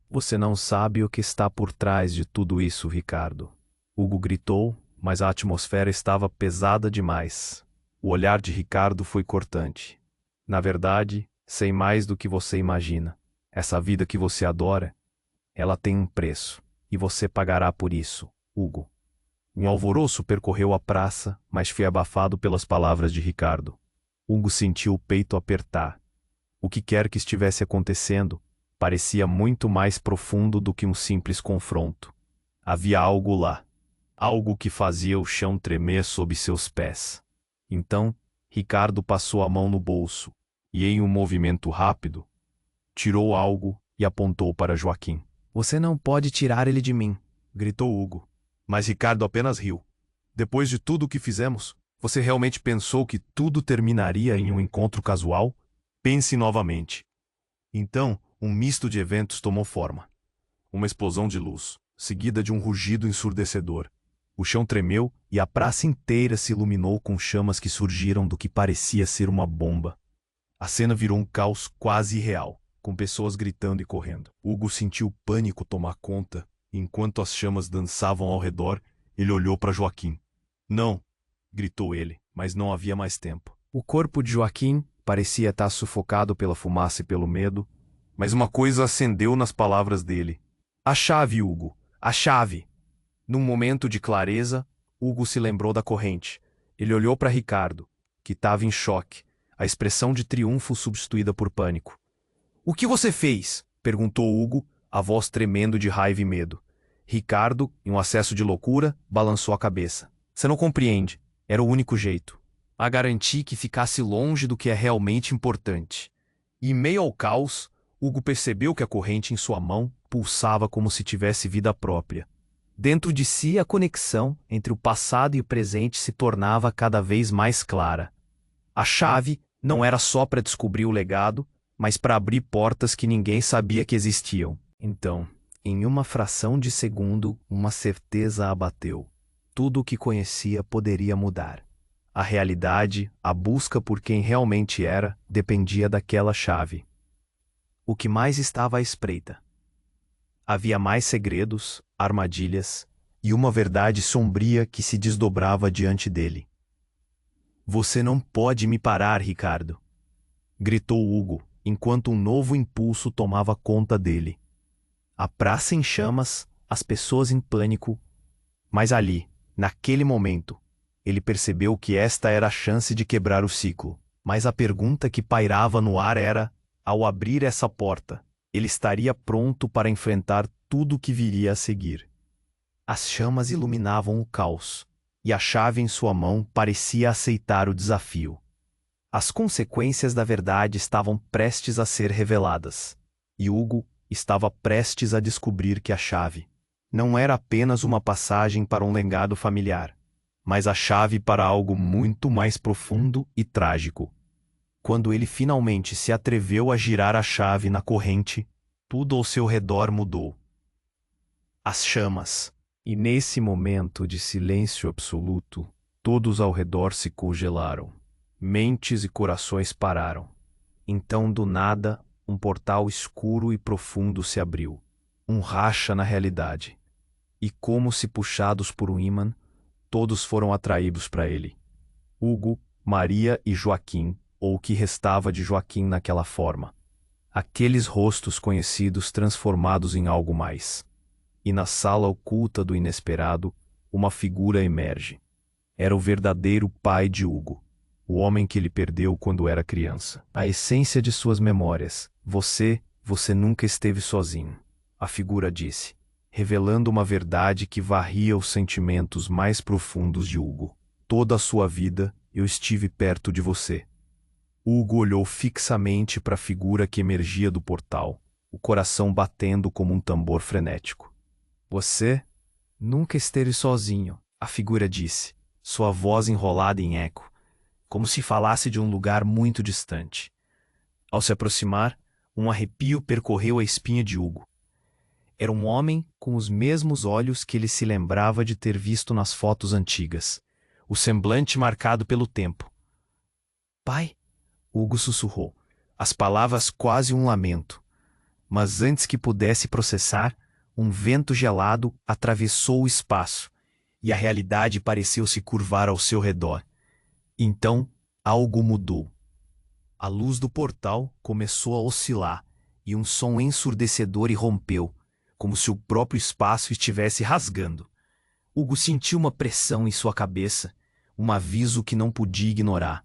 Você não sabe o que está por trás de tudo isso, Ricardo. Hugo gritou, mas a atmosfera estava pesada demais. O olhar de Ricardo foi cortante. Na verdade, sei mais do que você imagina. Essa vida que você adora, ela tem um preço, e você pagará por isso, Hugo. Um alvoroço percorreu a praça, mas foi abafado pelas palavras de Ricardo. Hugo sentiu o peito apertar. O que quer que estivesse acontecendo, parecia muito mais profundo do que um simples confronto. Havia algo lá, algo que fazia o chão tremer sob seus pés. Então, Ricardo passou a mão no bolso, e em um movimento rápido, tirou algo e apontou para Joaquim. Você não pode tirar ele de mim, gritou Hugo. Mas Ricardo apenas riu. Depois de tudo o que fizemos, você realmente pensou que tudo terminaria em um encontro casual? Pense novamente. Então, um misto de eventos tomou forma. Uma explosão de luz, seguida de um rugido ensurdecedor. O chão tremeu e a praça inteira se iluminou com chamas que surgiram do que parecia ser uma bomba. A cena virou um caos quase irreal, com pessoas gritando e correndo. Hugo sentiu o pânico tomar conta, e enquanto as chamas dançavam ao redor, ele olhou para Joaquim. Não! Gritou ele, mas não havia mais tempo. O corpo de Joaquim parecia estar sufocado pela fumaça e pelo medo, mas uma coisa acendeu nas palavras dele. A chave, Hugo! A chave! Num momento de clareza, Hugo se lembrou da corrente. Ele olhou para Ricardo, que estava em choque, a expressão de triunfo substituída por pânico. O que você fez? Perguntou Hugo, a voz tremendo de raiva e medo. Ricardo, em um acesso de loucura, balançou a cabeça. Você não compreende. Era o único jeito. A garantir que ficasse longe do que é realmente importante. E, em meio ao caos, Hugo percebeu que a corrente em sua mão pulsava como se tivesse vida própria. Dentro de si, a conexão entre o passado e o presente se tornava cada vez mais clara. A chave não era só para descobrir o legado, mas para abrir portas que ninguém sabia que existiam. Então, em uma fração de segundo, uma certeza abateu. Tudo o que conhecia poderia mudar. A realidade, a busca por quem realmente era, dependia daquela chave. O que mais estava à espreita? Havia mais segredos, armadilhas e uma verdade sombria que se desdobrava diante dele. Você não pode me parar, Ricardo! Gritou Hugo, enquanto um novo impulso tomava conta dele. A praça em chamas, as pessoas em pânico. Mas ali, naquele momento, ele percebeu que esta era a chance de quebrar o ciclo. Mas a pergunta que pairava no ar era, ao abrir essa porta, ele estaria pronto para enfrentar tudo o que viria a seguir. As chamas iluminavam o caos, e a chave em sua mão parecia aceitar o desafio. As consequências da verdade estavam prestes a ser reveladas, e Hugo estava prestes a descobrir que a chave não era apenas uma passagem para um legado familiar, mas a chave para algo muito mais profundo e trágico. Quando ele finalmente se atreveu a girar a chave na corrente, tudo ao seu redor mudou. As chamas. E nesse momento de silêncio absoluto, todos ao redor se congelaram. Mentes e corações pararam. Então, do nada, um portal escuro e profundo se abriu. Um racha na realidade. E como se puxados por um ímã, todos foram atraídos para ele. Hugo, Maria e Joaquim, ou o que restava de Joaquim naquela forma. Aqueles rostos conhecidos transformados em algo mais. E na sala oculta do inesperado, uma figura emerge. Era o verdadeiro pai de Hugo, o homem que ele perdeu quando era criança. A essência de suas memórias. Você nunca esteve sozinho, a figura disse, revelando uma verdade que varria os sentimentos mais profundos de Hugo. Toda a sua vida, eu estive perto de você. Hugo olhou fixamente para a figura que emergia do portal, o coração batendo como um tambor frenético. Você nunca esteve sozinho, a figura disse, sua voz enrolada em eco, como se falasse de um lugar muito distante. Ao se aproximar, um arrepio percorreu a espinha de Hugo. Era um homem com os mesmos olhos que ele se lembrava de ter visto nas fotos antigas, o semblante marcado pelo tempo. Pai? Hugo sussurrou, as palavras quase um lamento. Mas antes que pudesse processar, um vento gelado atravessou o espaço, e a realidade pareceu se curvar ao seu redor. Então, algo mudou. A luz do portal começou a oscilar, e um som ensurdecedor irrompeu, como se o próprio espaço estivesse rasgando. Hugo sentiu uma pressão em sua cabeça, um aviso que não podia ignorar.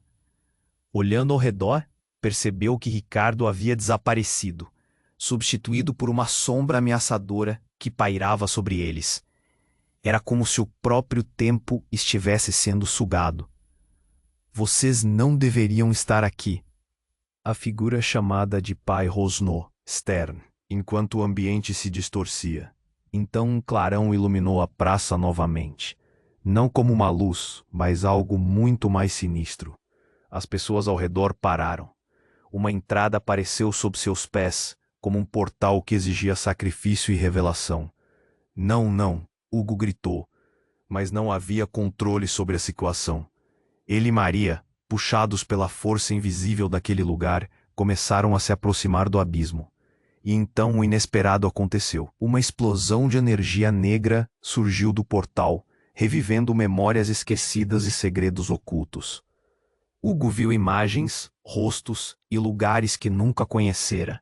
Olhando ao redor, percebeu que Ricardo havia desaparecido, substituído por uma sombra ameaçadora que pairava sobre eles. Era como se o próprio tempo estivesse sendo sugado. Vocês não deveriam estar aqui. A figura chamada de pai rosnou, Stern, enquanto o ambiente se distorcia. Então um clarão iluminou a praça novamente. Não como uma luz, mas algo muito mais sinistro. As pessoas ao redor pararam. Uma entrada apareceu sob seus pés, como um portal que exigia sacrifício e revelação. Não, não, Hugo gritou. Mas não havia controle sobre a situação. Ele e Maria, puxados pela força invisível daquele lugar, começaram a se aproximar do abismo. E então o inesperado aconteceu. Uma explosão de energia negra surgiu do portal, revivendo memórias esquecidas e segredos ocultos. Hugo viu imagens, rostos e lugares que nunca conhecera.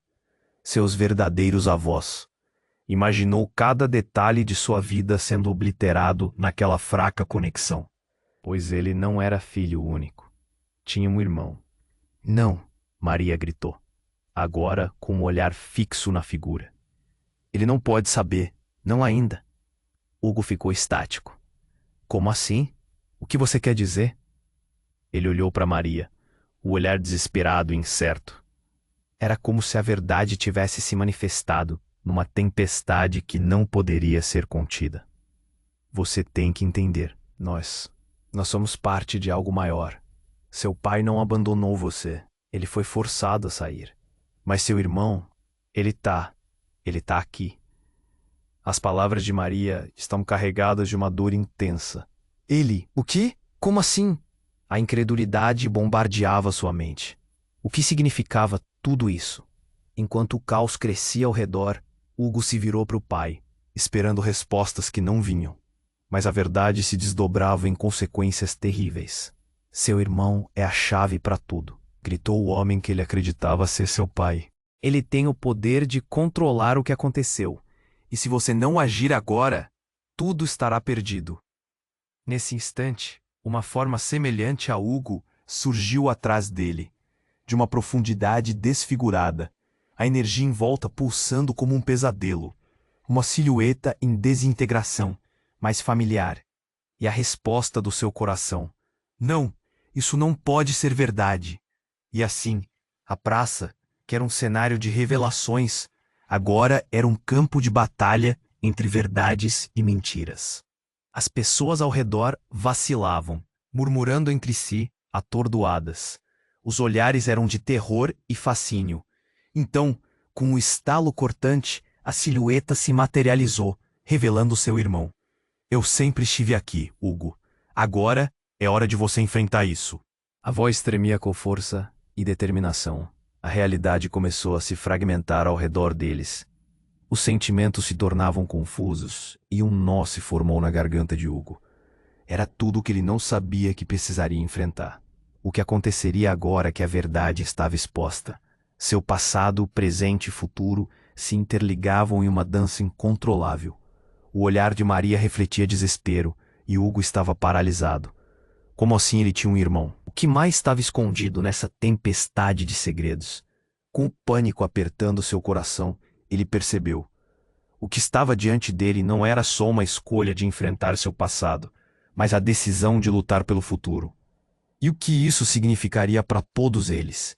Seus verdadeiros avós. Imaginou cada detalhe de sua vida sendo obliterado naquela fraca conexão. Pois ele não era filho único. Tinha um irmão. Não, Maria gritou, agora com um olhar fixo na figura. Ele não pode saber, não ainda. Hugo ficou estático. Como assim? O que você quer dizer? Ele olhou para Maria, o olhar desesperado e incerto. Era como se a verdade tivesse se manifestado numa tempestade que não poderia ser contida. Você tem que entender, nós somos parte de algo maior. Seu pai não abandonou você, ele foi forçado a sair. Mas seu irmão, ele tá aqui. As palavras de Maria estão carregadas de uma dor intensa. Ele, o quê? Como assim? A incredulidade bombardeava sua mente. O que significava tudo isso? Enquanto o caos crescia ao redor, Hugo se virou para o pai, esperando respostas que não vinham. Mas a verdade se desdobrava em consequências terríveis. Seu irmão é a chave para tudo, gritou o homem que ele acreditava ser seu pai. Ele tem o poder de controlar o que aconteceu. E se você não agir agora, tudo estará perdido. Nesse instante, uma forma semelhante a Hugo surgiu atrás dele, de uma profundidade desfigurada, a energia em volta pulsando como um pesadelo, uma silhueta em desintegração, mas familiar. E a resposta do seu coração: não, isso não pode ser verdade. E assim, a praça, que era um cenário de revelações, agora era um campo de batalha entre verdades e mentiras. As pessoas ao redor vacilavam, murmurando entre si, atordoadas. Os olhares eram de terror e fascínio. Então, com um estalo cortante, a silhueta se materializou, revelando seu irmão. Eu sempre estive aqui, Hugo. Agora é hora de você enfrentar isso. A voz tremia com força e determinação. A realidade começou a se fragmentar ao redor deles. Os sentimentos se tornavam confusos e um nó se formou na garganta de Hugo. Era tudo o que ele não sabia que precisaria enfrentar. O que aconteceria agora que a verdade estava exposta? Seu passado, presente e futuro se interligavam em uma dança incontrolável. O olhar de Maria refletia desespero e Hugo estava paralisado. Como assim ele tinha um irmão? O que mais estava escondido nessa tempestade de segredos? Com o pânico apertando seu coração, ele percebeu. O que estava diante dele não era só uma escolha de enfrentar seu passado, mas a decisão de lutar pelo futuro. E o que isso significaria para todos eles?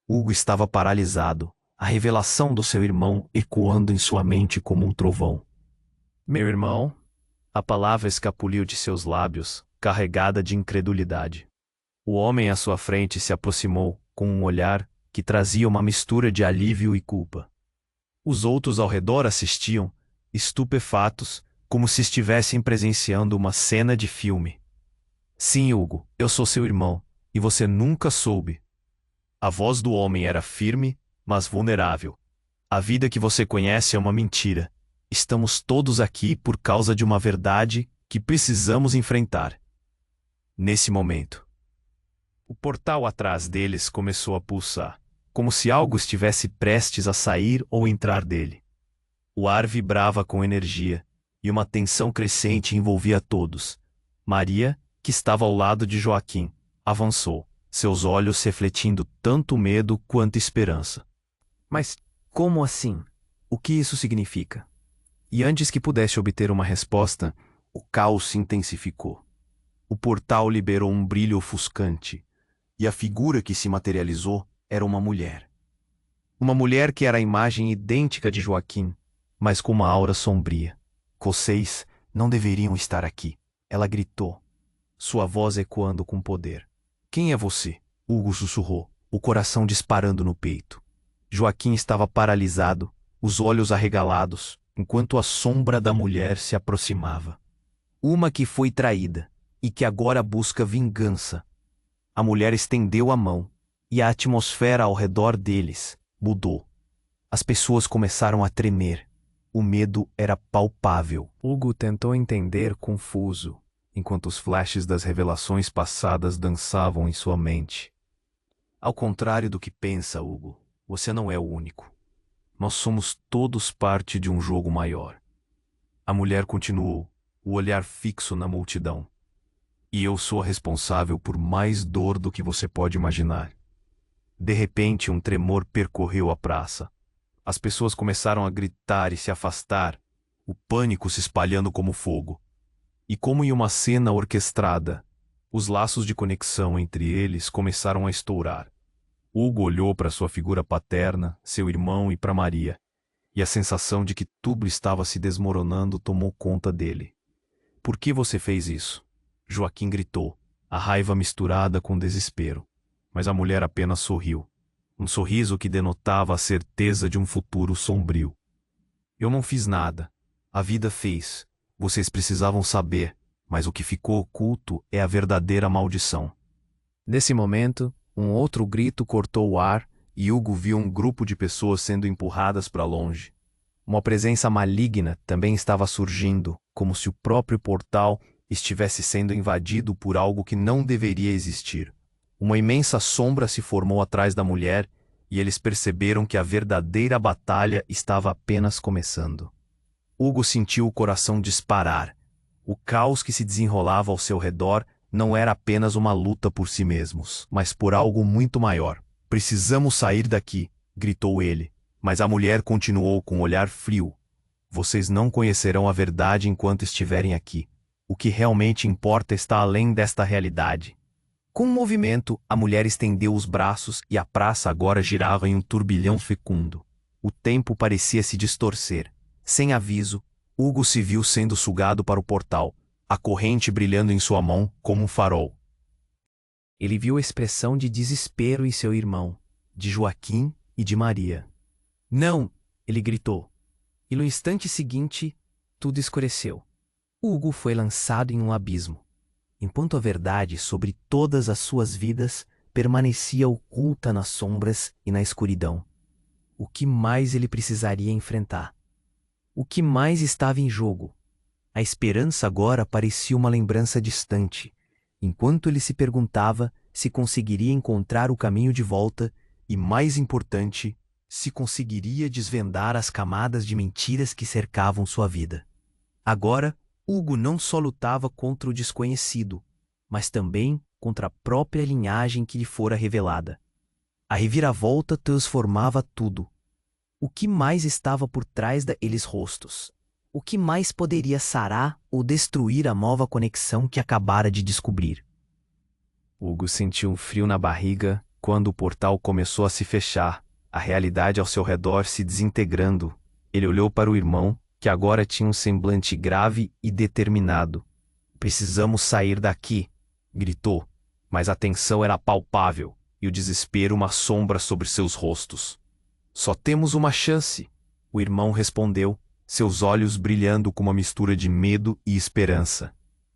Hugo estava paralisado, a revelação do seu irmão ecoando em sua mente como um trovão. Meu irmão? A palavra escapuliu de seus lábios, carregada de incredulidade. O homem à sua frente se aproximou com um olhar que trazia uma mistura de alívio e culpa. Os outros ao redor assistiam, estupefatos, como se estivessem presenciando uma cena de filme. Sim, Hugo, eu sou seu irmão, e você nunca soube. A voz do homem era firme, mas vulnerável. A vida que você conhece é uma mentira. Estamos todos aqui por causa de uma verdade que precisamos enfrentar. Nesse momento, o portal atrás deles começou a pulsar, como se algo estivesse prestes a sair ou entrar dele. O ar vibrava com energia, e uma tensão crescente envolvia todos. Maria, que estava ao lado de Joaquim, avançou, seus olhos refletindo tanto medo quanto esperança. Mas como assim? O que isso significa? E antes que pudesse obter uma resposta, o caos se intensificou. O portal liberou um brilho ofuscante, e a figura que se materializou era uma mulher. Uma mulher que era a imagem idêntica de Joaquim, mas com uma aura sombria. Vocês não deveriam estar aqui, ela gritou, sua voz ecoando com poder. Quem é você? Hugo sussurrou, o coração disparando no peito. Joaquim estava paralisado, os olhos arregalados, enquanto a sombra da mulher se aproximava. Uma que foi traída, e que agora busca vingança. A mulher estendeu a mão, e a atmosfera ao redor deles mudou. As pessoas começaram a tremer. O medo era palpável. Hugo tentou entender confuso. enquanto os flashes das revelações passadas dançavam em sua mente. Ao contrário do que pensa, Hugo, você não é o único. Nós somos todos parte de um jogo maior. A mulher continuou, o olhar fixo na multidão. E eu sou a responsável por mais dor do que você pode imaginar. De repente, um tremor percorreu a praça. As pessoas começaram a gritar e se afastar, o pânico se espalhando como fogo. E como em uma cena orquestrada, os laços de conexão entre eles começaram a estourar. Hugo olhou para sua figura paterna, seu irmão e para Maria, e a sensação de que tudo estava se desmoronando tomou conta dele. Por que você fez isso? Joaquim gritou, a raiva misturada com desespero. Mas a mulher apenas sorriu. Um sorriso que denotava a certeza de um futuro sombrio. Eu não fiz nada. A vida fez. Vocês precisavam saber, mas o que ficou oculto é a verdadeira maldição. Nesse momento, um outro grito cortou o ar e Hugo viu um grupo de pessoas sendo empurradas para longe. Uma presença maligna também estava surgindo, como se o próprio portal estivesse sendo invadido por algo que não deveria existir. Uma imensa sombra se formou atrás da mulher e eles perceberam que a verdadeira batalha estava apenas começando. Hugo sentiu o coração disparar. O caos que se desenrolava ao seu redor não era apenas uma luta por si mesmos, mas por algo muito maior. Precisamos sair daqui, gritou ele, mas a mulher continuou com um olhar frio. Vocês não conhecerão a verdade enquanto estiverem aqui. O que realmente importa está além desta realidade. Com um movimento, a mulher estendeu os braços e a praça agora girava em um turbilhão fecundo. O tempo parecia se distorcer. Sem aviso, Hugo se viu sendo sugado para o portal, a corrente brilhando em sua mão como um farol. Ele viu a expressão de desespero em seu irmão, de Joaquim e de Maria. Não! Ele gritou. E no instante seguinte, tudo escureceu. Hugo foi lançado em um abismo, enquanto a verdade sobre todas as suas vidas permanecia oculta nas sombras e na escuridão. O que mais ele precisaria enfrentar? O que mais estava em jogo? A esperança agora parecia uma lembrança distante, enquanto ele se perguntava se conseguiria encontrar o caminho de volta e, mais importante, se conseguiria desvendar as camadas de mentiras que cercavam sua vida. Agora, Hugo não só lutava contra o desconhecido, mas também contra a própria linhagem que lhe fora revelada. A reviravolta transformava tudo. O que mais estava por trás daqueles rostos? O que mais poderia sarar ou destruir a nova conexão que acabara de descobrir? Hugo sentiu um frio na barriga quando o portal começou a se fechar, a realidade ao seu redor se desintegrando. Ele olhou para o irmão, que agora tinha um semblante grave e determinado. Precisamos sair daqui, gritou, mas a tensão era palpável e o desespero uma sombra sobre seus rostos. Só temos uma chance, o irmão respondeu, seus olhos brilhando com uma mistura de medo e esperança.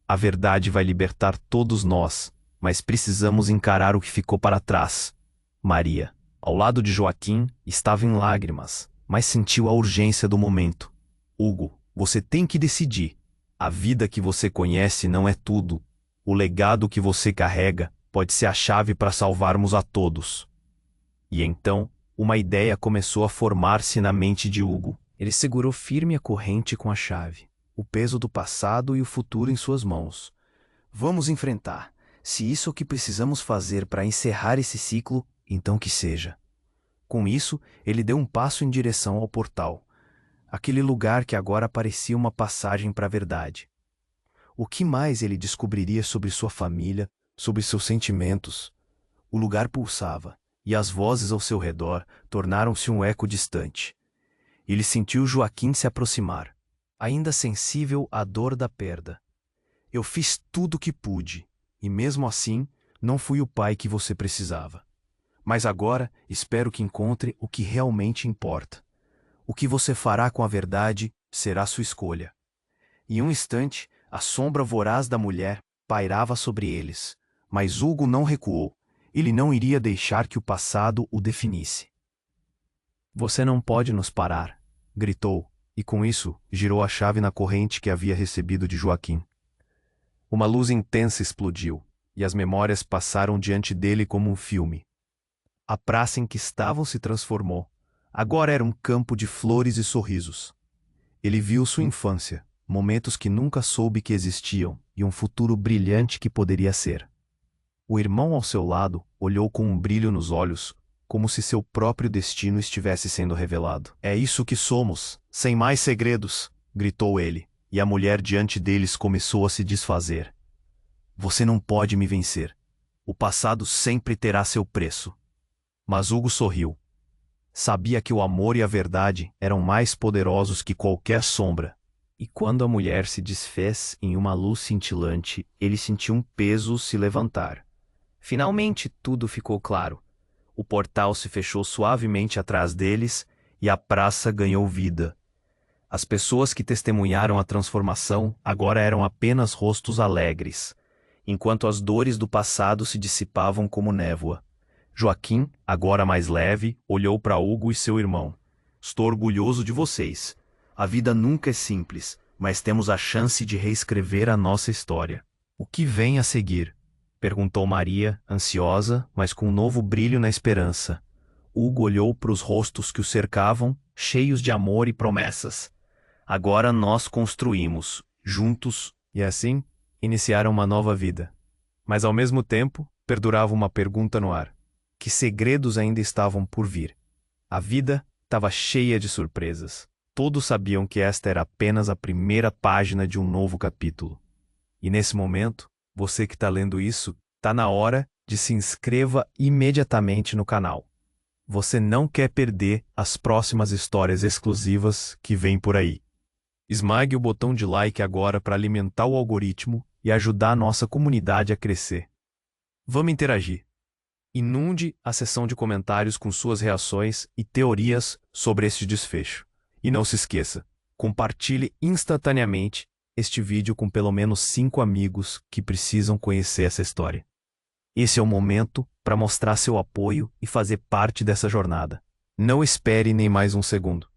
A verdade vai libertar todos nós, mas precisamos encarar o que ficou para trás. Maria, ao lado de Joaquim, estava em lágrimas, mas sentiu a urgência do momento. Hugo, você tem que decidir. A vida que você conhece não é tudo. O legado que você carrega pode ser a chave para salvarmos a todos. E então, uma ideia começou a formar-se na mente de Hugo. Ele segurou firme a corrente com a chave, o peso do passado e o futuro em suas mãos. Vamos enfrentar. Se isso é o que precisamos fazer para encerrar esse ciclo, então que seja. Com isso, ele deu um passo em direção ao portal. Aquele lugar que agora parecia uma passagem para a verdade. O que mais ele descobriria sobre sua família, sobre seus sentimentos? O lugar pulsava, e as vozes ao seu redor tornaram-se um eco distante. Ele sentiu Joaquim se aproximar, ainda sensível à dor da perda. Eu fiz tudo o que pude, e mesmo assim, não fui o pai que você precisava. Mas agora, espero que encontre o que realmente importa. O que você fará com a verdade será sua escolha. Em um instante, a sombra voraz da mulher pairava sobre eles, mas Hugo não recuou. Ele não iria deixar que o passado o definisse. Você não pode nos parar, gritou, e com isso girou a chave na corrente que havia recebido de Joaquim. Uma luz intensa explodiu, e as memórias passaram diante dele como um filme. A praça em que estavam se transformou. Agora era um campo de flores e sorrisos. Ele viu sua infância, momentos que nunca soube que existiam, e um futuro brilhante que poderia ser. O irmão ao seu lado olhou com um brilho nos olhos, como se seu próprio destino estivesse sendo revelado. "É isso que somos, sem mais segredos", gritou ele, e a mulher diante deles começou a se desfazer. "Você não pode me vencer. O passado sempre terá seu preço." Mas Hugo sorriu. Sabia que o amor e a verdade eram mais poderosos que qualquer sombra. E quando a mulher se desfez em uma luz cintilante, ele sentiu um peso se levantar. Finalmente tudo ficou claro. O portal se fechou suavemente atrás deles e a praça ganhou vida. As pessoas que testemunharam a transformação agora eram apenas rostos alegres, enquanto as dores do passado se dissipavam como névoa. Joaquim, agora mais leve, olhou para Hugo e seu irmão. "Estou orgulhoso de vocês. A vida nunca é simples, mas temos a chance de reescrever a nossa história." "O que vem a seguir?" perguntou Maria, ansiosa, mas com um novo brilho na esperança. Hugo olhou para os rostos que o cercavam, cheios de amor e promessas. "Agora nós construímos, juntos." E assim, iniciaram uma nova vida. Mas ao mesmo tempo, perdurava uma pergunta no ar. Que segredos ainda estavam por vir? A vida estava cheia de surpresas. Todos sabiam que esta era apenas a primeira página de um novo capítulo. E nesse momento, você que está lendo isso, está na hora de se inscreva imediatamente no canal. Você não quer perder as próximas histórias exclusivas que vêm por aí. Esmague o botão de like agora para alimentar o algoritmo e ajudar a nossa comunidade a crescer. Vamos interagir. Inunde a seção de comentários com suas reações e teorias sobre este desfecho. E não se esqueça, compartilhe instantaneamente este vídeo com pelo menos 5 amigos que precisam conhecer essa história. Esse é o momento para mostrar seu apoio e fazer parte dessa jornada. Não espere nem mais um segundo.